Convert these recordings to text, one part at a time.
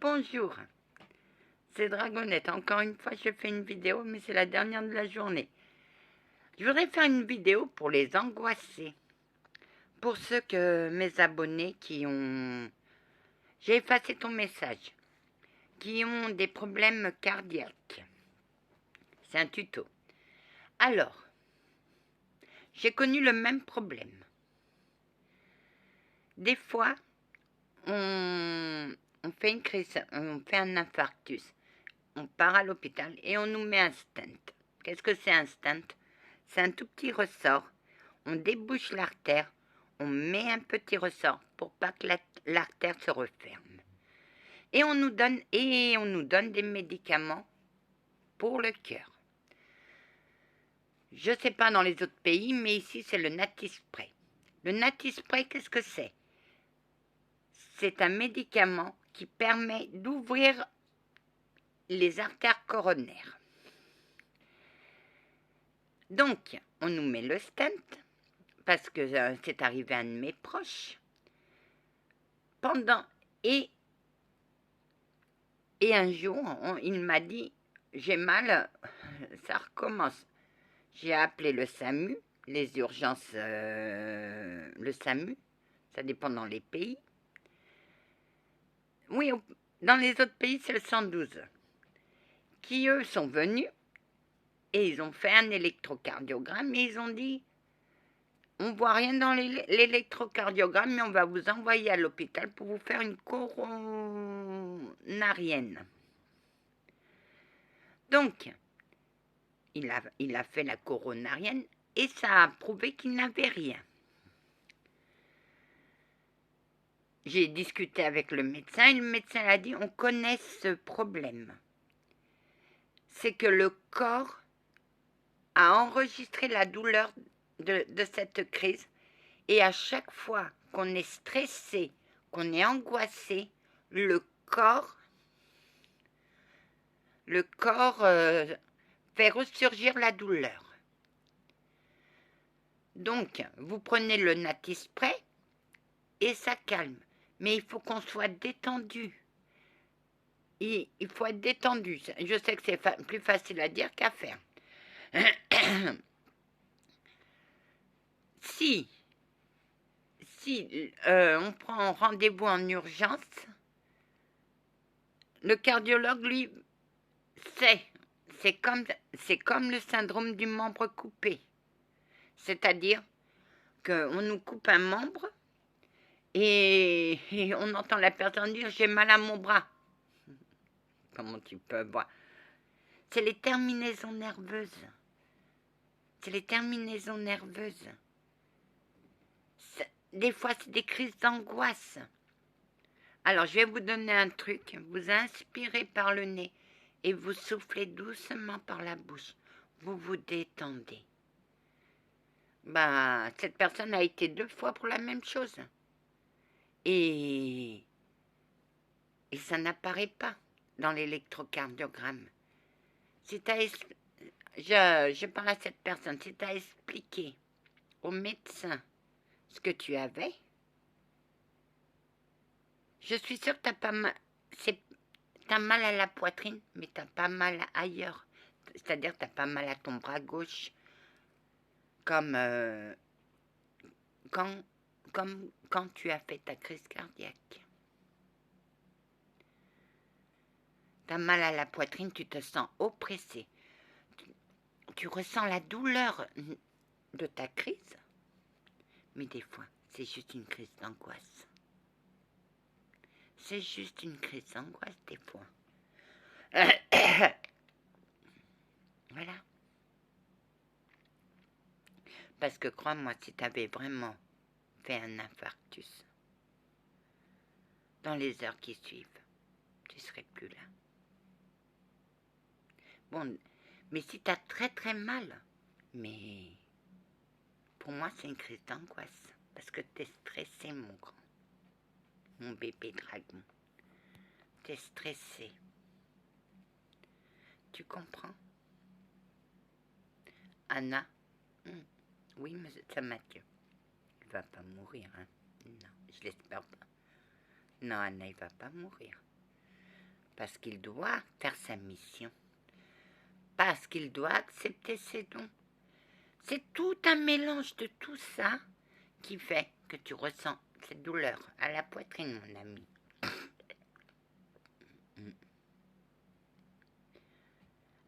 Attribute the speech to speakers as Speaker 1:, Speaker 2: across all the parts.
Speaker 1: Bonjour, c'est Dragonette. Encore une fois, je fais une vidéo, mais c'est la dernière de la journée. Je voudrais faire une vidéo pour les angoissés. Pour ceux que mes abonnés qui ont... J'ai effacé ton message. Qui ont des problèmes cardiaques. C'est un tuto. Alors, j'ai connu le même problème. Des fois, on fait une crise, on fait un infarctus. On part à l'hôpital et on nous met un stent. Qu'est-ce que c'est un stent? C'est un tout petit ressort. On débouche l'artère, on met un petit ressort pour pas que l'artère se referme. Et on nous donne des médicaments pour le cœur. Je ne sais pas dans les autres pays, mais ici c'est le Natispray. Le Natispray, qu'est-ce que c'est? C'est un médicament qui permet d'ouvrir les artères coronaires. Donc, on nous met le stent, parce que c'est arrivé à un de mes proches. Et un jour, il m'a dit, j'ai mal, ça recommence. J'ai appelé le SAMU, les urgences, le SAMU, ça dépend dans les pays. Oui, dans les autres pays, c'est le 112, qui eux sont venus, et ils ont fait un électrocardiogramme, et ils ont dit, on voit rien dans l'électrocardiogramme, mais on va vous envoyer à l'hôpital pour vous faire une coronarienne. Donc, il a fait la coronarienne et ça a prouvé qu'il n'avait rien. J'ai discuté avec le médecin et le médecin a dit, on connaît ce problème. C'est que le corps a enregistré la douleur de cette crise et à chaque fois qu'on est stressé, qu'on est angoissé, le corps fait ressurgir la douleur. Donc, vous prenez le Natispray et ça calme. Mais il faut qu'on soit détendu. Il faut être détendu. Je sais que c'est plus facile à dire qu'à faire. Si on prend rendez-vous en urgence, le cardiologue, lui, c'est comme le syndrome du membre coupé. C'est-à-dire qu'on nous coupe un membre et on entend la personne dire « j'ai mal à mon bras ». Comment tu peux voir? C'est les terminaisons nerveuses. C'est les terminaisons nerveuses. Des fois, c'est des crises d'angoisse. Alors, je vais vous donner un truc. Vous inspirez par le nez et vous soufflez doucement par la bouche. Vous vous détendez. Cette personne a été 2 fois pour la même chose. Et ça n'apparaît pas dans l'électrocardiogramme. Je parle à cette personne. Si tu as expliqué au médecin ce que tu avais, je suis sûre que tu n'as pas mal. T'as mal à la poitrine, mais t'as pas mal ailleurs. C'est-à-dire que t'as pas mal à ton bras gauche. Comme quand tu as fait ta crise cardiaque. T'as mal à la poitrine, tu te sens oppressé. Tu ressens la douleur de ta crise. Mais des fois, c'est juste une crise d'angoisse. C'est juste une crise d'angoisse des fois. Voilà. Parce que crois-moi, si tu avais vraiment fait un infarctus, dans les heures qui suivent, tu ne serais plus là. Bon, mais si tu as très très mal, mais pour moi c'est une crise d'angoisse, parce que tu es stressé mon grand, mon bébé dragon. Tu es stressé. Tu comprends? Anna? Oui, monsieur Mathieu. Il va pas mourir, hein? Non, je l'espère pas. Non, Anna, il va pas mourir. parce qu'il doit faire sa mission, parce qu'il doit accepter ses dons. C'est tout un mélange de tout ça qui fait que tu ressens cette douleur à la poitrine, mon ami.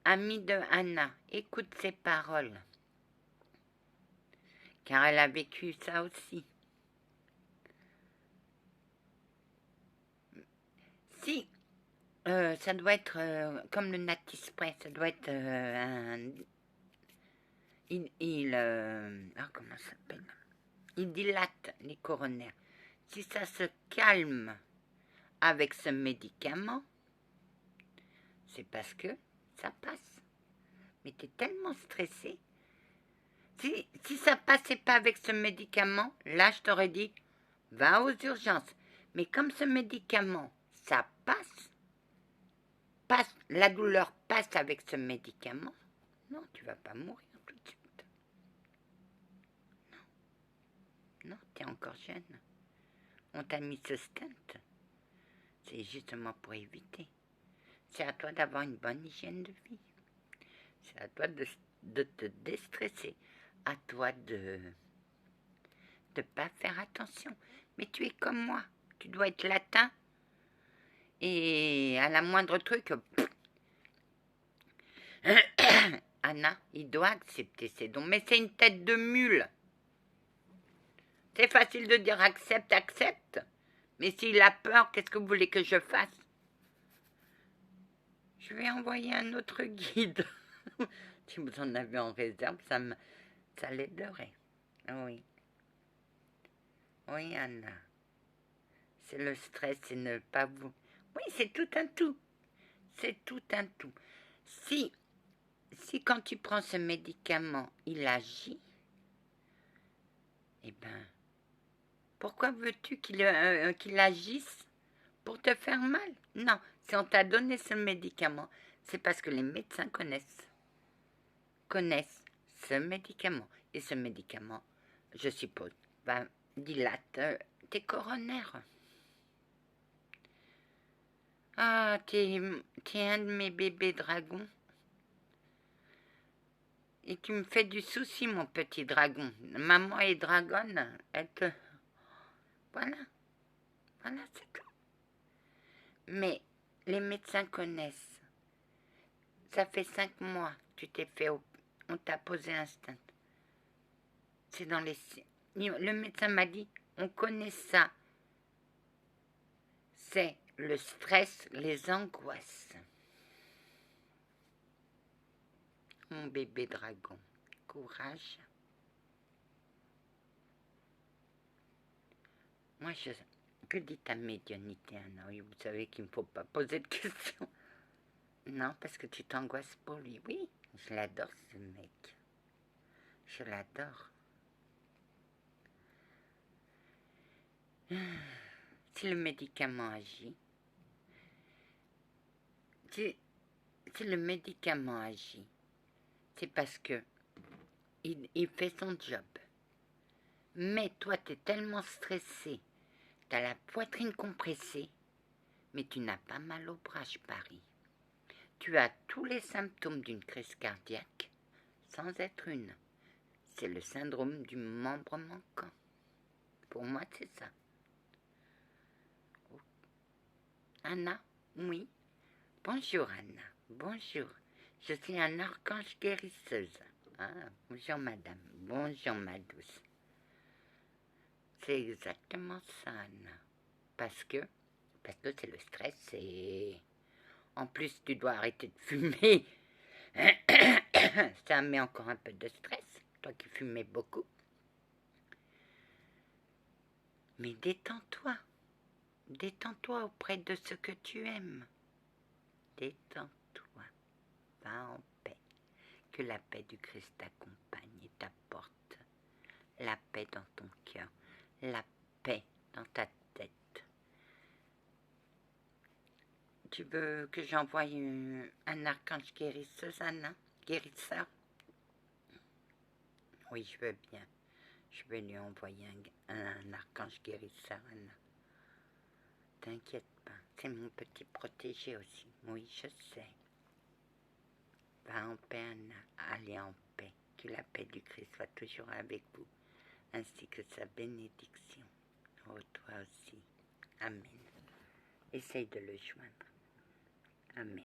Speaker 1: Ami de Anna, écoute ses paroles, car elle a vécu ça aussi. Si, ça doit être comme le Natispray, ça doit être comment ça s'appelle? Il dilate les coronaires. Si ça se calme avec ce médicament, c'est parce que ça passe. Mais tu es tellement stressé. Si ça passait pas avec ce médicament, là je t'aurais dit, va aux urgences. Mais comme ce médicament, ça passe, la douleur passe avec ce médicament, non, tu vas pas mourir tout de suite. Non, tu es encore jeune. On t'a mis ce stent. C'est justement pour éviter. C'est à toi d'avoir une bonne hygiène de vie. C'est à toi de te déstresser. À toi de ne pas faire attention. Mais tu es comme moi. Tu dois être latin. Et à la moindre truc... Anna, il doit accepter ses dons. Mais c'est une tête de mule. C'est facile de dire accepte, accepte. Mais s'il a peur, qu'est-ce que vous voulez que je fasse? Je vais envoyer un autre guide. Si vous en avez en réserve, ça l'aiderait. Oui. Oui, Anna. C'est le stress, c'est ne pas vous... Oui, c'est tout un tout. C'est tout un tout. Si quand tu prends ce médicament, il agit, eh ben, pourquoi veux-tu qu'il agisse pour te faire mal? Non, si on t'a donné ce médicament, c'est parce que les médecins connaissent ce médicament. Et ce médicament, je suppose, dilate tes coronaires. Ah, t'es un de mes bébés dragons. Et tu me fais du souci, mon petit dragon. Maman est dragonne, elle te... Voilà, c'est tout. Mais les médecins connaissent. Ça fait 5 mois que tu t'es fait... On t'a posé un stent. C'est dans les... Le médecin m'a dit, on connaît ça. C'est le stress, les angoisses. Mon bébé dragon, courage. Moi, que dit ta médiumnité, Anna? Oui, vous savez qu'il ne faut pas poser de questions. Non, parce que tu t'angoisses pour lui. Oui, je l'adore, ce mec. Je l'adore. Si le médicament agit, si le médicament agit, c'est parce que il fait son job. Mais toi, tu es tellement stressé, tu as la poitrine compressée, mais tu n'as pas mal au bras, je parie. Tu as tous les symptômes d'une crise cardiaque, sans être une. C'est le syndrome du membre manquant. Pour moi, c'est ça. Anna, oui. Bonjour, Anna. Bonjour. Je suis un archange guérisseuse. Ah, bonjour, madame. Bonjour, ma douce. C'est exactement ça, Anna. Parce que c'est le stress et... En plus, tu dois arrêter de fumer. Ça met encore un peu de stress, toi qui fumais beaucoup. Mais détends-toi. Détends-toi auprès de ce que tu aimes. Détends-toi. Va en paix. Que la paix du Christ t'accompagne et t'apporte la paix dans ton cœur, la paix dans ta tête. Tu veux que j'envoie un archange guérisseuse, Anna? Guérisseur? Oui, je veux bien. Je vais lui envoyer un archange guérisseur, Anna. T'inquiète pas. C'est mon petit protégé aussi. Oui, je sais. Va en paix, Anna. Allez en paix. Que la paix du Christ soit toujours avec vous, ainsi que sa bénédiction. Oh, toi aussi. Amen. Essaye de le joindre. Amen.